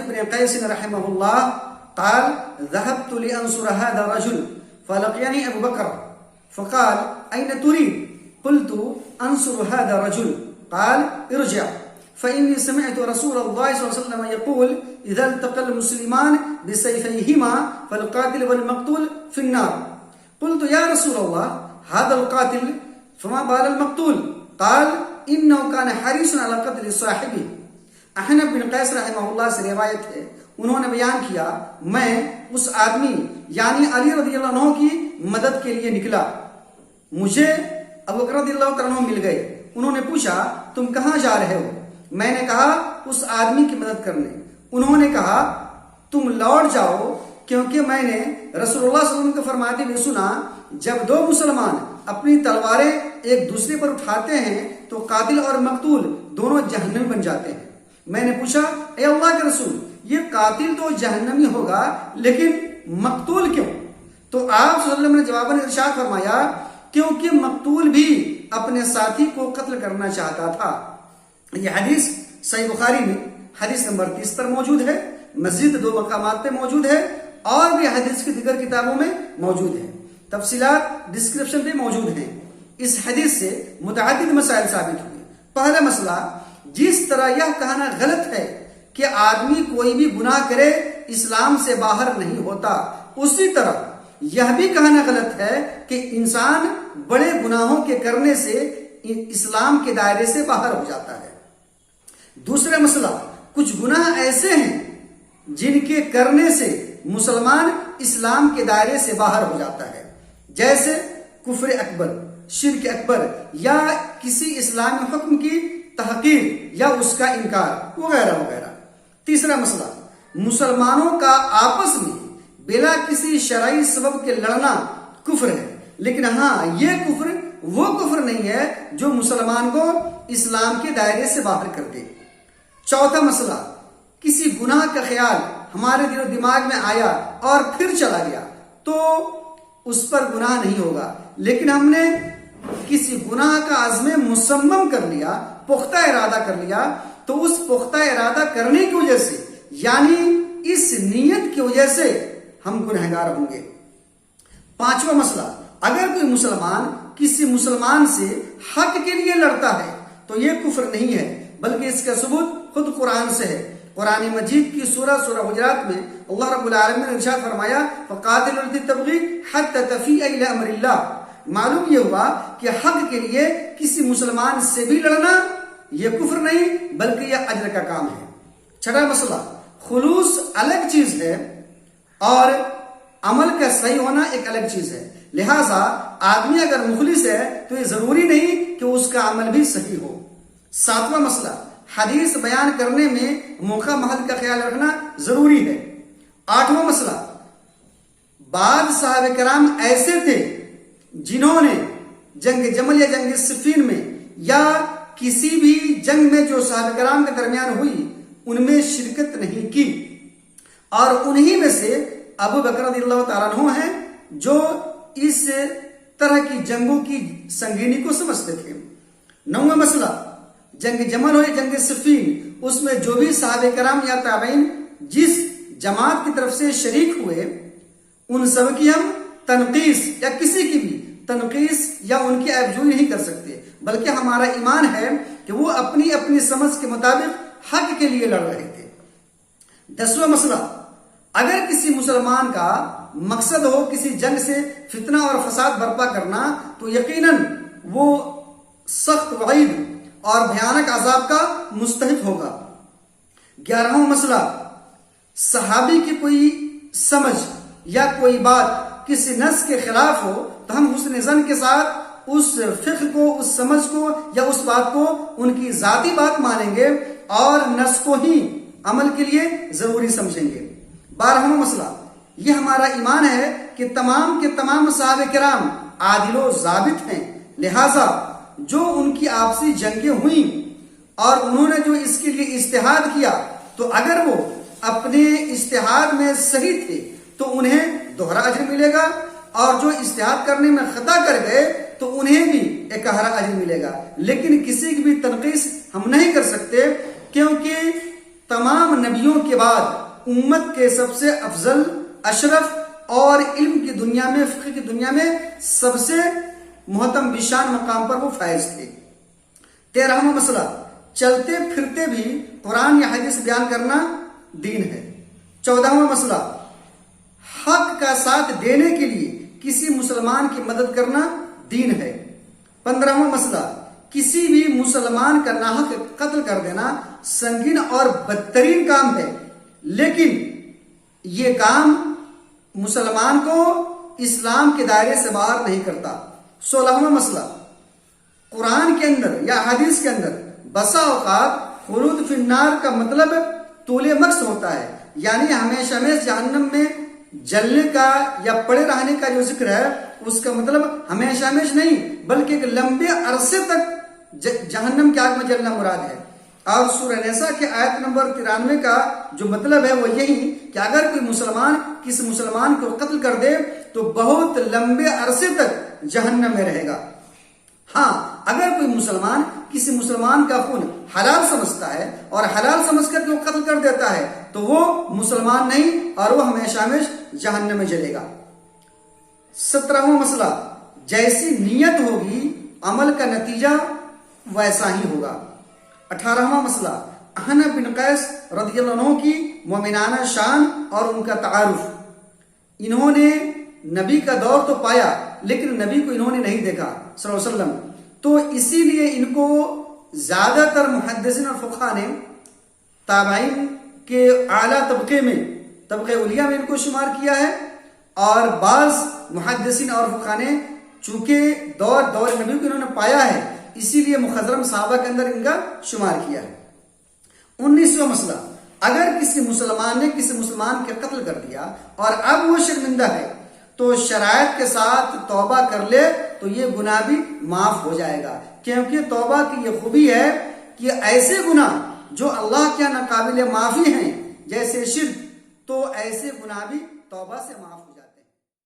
بن قيس رحمه الله قال ذهبت لأنصر هذا الرجل فلقيني أبو بكر فقال أين تريد؟ قلت أنصر هذا الرجل. قال ارجع فإني سمعت رسول الله صلى الله عليه وسلم يقول إذا التقى المسلمان بسيفيهما فالقاتل والمقتول في النار. قلت يا رسول الله هذا القاتل فما بال المقتول؟ قال إنه كان حريصا على قتل صاحبه. احنف بن قیس رحمہ اللہ سے روایت ہے، انہوں نے بیان کیا میں اس آدمی یعنی علی رضی اللہ عنہ کی مدد کے لیے نکلا، مجھے ابو بکر رضی اللہ عنہ مل گئے، انہوں نے پوچھا تم کہاں جا رہے ہو؟ میں نے کہا اس آدمی کی مدد کرنے. انہوں نے کہا تم لوٹ جاؤ کیونکہ میں نے رسول اللہ صلی اللہ علیہ وسلم کو فرماتے ہوئے سنا جب دو مسلمان اپنی تلواریں ایک دوسرے پر اٹھاتے ہیں تو قاتل اور مقتول دونوں جہنم بن جاتے ہیں. میں نے پوچھا اے اللہ کے رسول یہ قاتل تو جہنمی ہوگا لیکن مقتول کیوں؟ تو آپ صلی اللہ علیہ وسلم نے جواب میں ارشاد فرمایا کیونکہ مقتول بھی اپنے ساتھی کو قتل کرنا چاہتا تھا. یہ حدیث صحیح بخاری میں حدیث نمبر 30 پر موجود ہے، مزید 2 مقامات پہ موجود ہے اور بھی حدیث کی دیگر کتابوں میں موجود ہے. تفصیلات ڈسکرپشن پہ موجود ہیں. اس حدیث سے متعدد مسائل ثابت ہوئے. پہلا مسئلہ، جس طرح یہ کہنا غلط ہے کہ آدمی کوئی بھی گناہ کرے اسلام سے باہر نہیں ہوتا، اسی طرح یہ بھی کہنا غلط ہے کہ انسان بڑے گناہوں کے کرنے سے اسلام کے دائرے سے باہر ہو جاتا ہے. دوسرا مسئلہ، کچھ گناہ ایسے ہیں جن کے کرنے سے مسلمان اسلام کے دائرے سے باہر ہو جاتا ہے، جیسے کفر اکبر، شرک اکبر یا کسی اسلامی حکم کی تحقیر یا اس کا انکار وغیرہ وغیرہ. تیسرا مسئلہ، مسلمانوں کا آپس میں بلا کسی شرعی سبب کے لڑنا کفر ہے، لیکن ہاں یہ کفر وہ کفر نہیں ہے جو مسلمان کو اسلام کے دائرے سے باہر کر دے. چوتھا مسئلہ، کسی گناہ کا خیال ہمارے دل و دماغ میں آیا اور پھر چلا گیا تو اس پر گناہ نہیں ہوگا، لیکن ہم نے کسی گناہ کا عزم مصمم کر لیا، پختہ ارادہ کر لیا، تو اس پختہ ارادہ کرنے کی وجہ سے یعنی اس نیت کی وجہ سے ہم گنہگار ہوں گے. پانچواں مسئلہ، اگر کوئی مسلمان کسی مسلمان سے حق کے لیے لڑتا ہے تو یہ کفر نہیں ہے، بلکہ اس کا ثبوت خود قرآن سے ہے. قرآن مجید کی سورہ حجرات میں اللہ رب العالمین نے ارشاد فرمایا فَقَاتِلُوا الَّتِي تَبْغِي حَتَّى تَفِيءَ إِلَى أَمْرِ اللَّهِ. معلوم یہ ہوا کہ حق کے لیے کسی مسلمان سے بھی لڑنا یہ کفر نہیں بلکہ یہ اجر کا کام ہے. چھٹا مسئلہ، خلوص الگ چیز ہے اور عمل کا صحیح ہونا ایک الگ چیز ہے، لہٰذا آدمی اگر مخلص ہے تو یہ ضروری نہیں کہ اس کا عمل بھی صحیح ہو. ساتواں مسئلہ، حدیث بیان کرنے میں موقع محل کا خیال رکھنا ضروری ہے. آٹھواں مسئلہ، بعض صحابہ کرام ایسے تھے جنہوں نے جنگ جمل یا جنگ صفین میں یا کسی بھی جنگ میں جو صحابہ کرام کے درمیان ہوئی ان میں شرکت نہیں کی، اور انہی میں سے ابو بکر رضی اللہ تعالیٰ عنہ ہیں جو اس طرح کی جنگوں کی سنگینی کو سمجھتے تھے. نواں مسئلہ، جنگ جمل ہو یا جنگ صفین، اس میں جو بھی صحابہ کرام یا تابعین جس جماعت کی طرف سے شریک ہوئے ان سب کی ہم تنقیص یا کسی کی بھی تنقیص یا ان کی عیبجوئی نہیں کر سکتے، بلکہ ہمارا ایمان ہے کہ وہ اپنی اپنی سمجھ کے مطابق حق کے لیے لڑ رہے تھے. 10واں مسئلہ، اگر کسی مسلمان کا مقصد ہو کسی جنگ سے فتنہ اور فساد برپا کرنا تو یقیناً وہ سخت وعید اور بھیانک عذاب کا مستحق ہوگا. 11واں مسئلہ، صحابی کی کوئی سمجھ یا کوئی بات کسی نص کے خلاف ہو تو ہم حسن ظن کے ساتھ اس فقہ کو، اس سمجھ کو یا اس بات کو ان کی ذاتی بات مانیں گے اور نص کو ہی عمل کے لیے ضروری سمجھیں گے. 12واں مسئلہ، یہ ہمارا ایمان ہے کہ تمام کے تمام صحابہ کرام عادل و ضابط ہیں، لہٰذا جو ان کی آپسی جنگیں ہوئیں اور انہوں نے جو اس کے لیے اجتہاد کیا تو اگر وہ اپنے اجتہاد میں صحیح تھے تو انہیں دوہرا اجر ملے گا، اور جو اجتہاد کرنے میں خطا کر گئے تو انہیں بھی اکہرا اجر ملے گا. لیکن کسی کی بھی تنقیص ہم نہیں کر سکتے کیونکہ تمام نبیوں کے بعد امت کے سب سے افضل، اشرف اور علم کی دنیا میں، فقہ کی دنیا میں سب سے محترم بشان مقام پر وہ فائز تھے۔ 13واں مسئلہ، چلتے پھرتے بھی قرآن یا حدیث بیان کرنا دین ہے۔ 14واں مسئلہ، حق کا ساتھ دینے کے لیے کسی مسلمان کی مدد کرنا دین ہے۔ 15واں مسئلہ، کسی بھی مسلمان کا ناحق قتل کر دینا سنگین اور بدترین کام ہے، لیکن یہ کام مسلمان کو اسلام کے دائرے سے باہر نہیں کرتا۔ 16واں مسئلہ، قرآن کے اندر یا حدیث کے اندر بسا اوقات خلود فی النار کا مطلب طول مکث ہوتا ہے، یعنی ہمیشہ ہمیشہ جہنم میں جلنے کا یا پڑے رہنے کا جو ذکر ہے اس کا مطلب ہمیشہ ہمیشہ نہیں بلکہ ایک لمبے عرصے تک جہنم کی آگ میں جلنا مراد ہے۔ اور سورہ نساء کے آیت نمبر 93 کا جو مطلب ہے وہ یہی کہ اگر کوئی مسلمان کسی مسلمان کو قتل کر دے تو بہت لمبے عرصے تک جہنم میں رہے گا۔ ہاں، اگر کوئی مسلمان کسی مسلمان کا خون حلال سمجھتا ہے اور حلال سمجھ کر کے وہ قتل کر دیتا ہے تو وہ مسلمان نہیں اور وہ ہمیشہ ہمیشہ جہنم میں جلے گا۔ 17واں مسئلہ، جیسی نیت ہوگی عمل کا نتیجہ ویسا ہی ہوگا۔ 18واں مسئلہ، احنف بن قیس رضی اللہ عنہ کی مومنانہ شان اور ان کا تعارف۔ انہوں نے نبی کا دور تو پایا لیکن نبی کو انہوں نے نہیں دیکھا صلی اللہ علیہ وسلم، تو اسی لیے ان کو زیادہ تر محدثین اور فقہاء نے تابعین کے اعلیٰ طبقے میں، طبقہ اولیاء میں ان کو شمار کیا ہے، اور بعض محدثین اور فقہاء نے چونکہ دور نبی کو انہوں نے پایا ہے اسی لیے مخضرم صحابہ کے اندر ان کا شمار کیا ہے۔ 19واں مسئلہ، اگر کسی مسلمان نے کسی مسلمان کے قتل کر دیا اور اب وہ شرمندہ ہے تو شرائط کے ساتھ توبہ کر لے تو یہ گناہ بھی معاف ہو جائے گا، کیونکہ توبہ کی یہ خوبی ہے کہ ایسے گناہ جو اللہ کے ناقابل معافی ہیں جیسے شرک، تو ایسے گناہ بھی توبہ سے معاف ہو جائے گا۔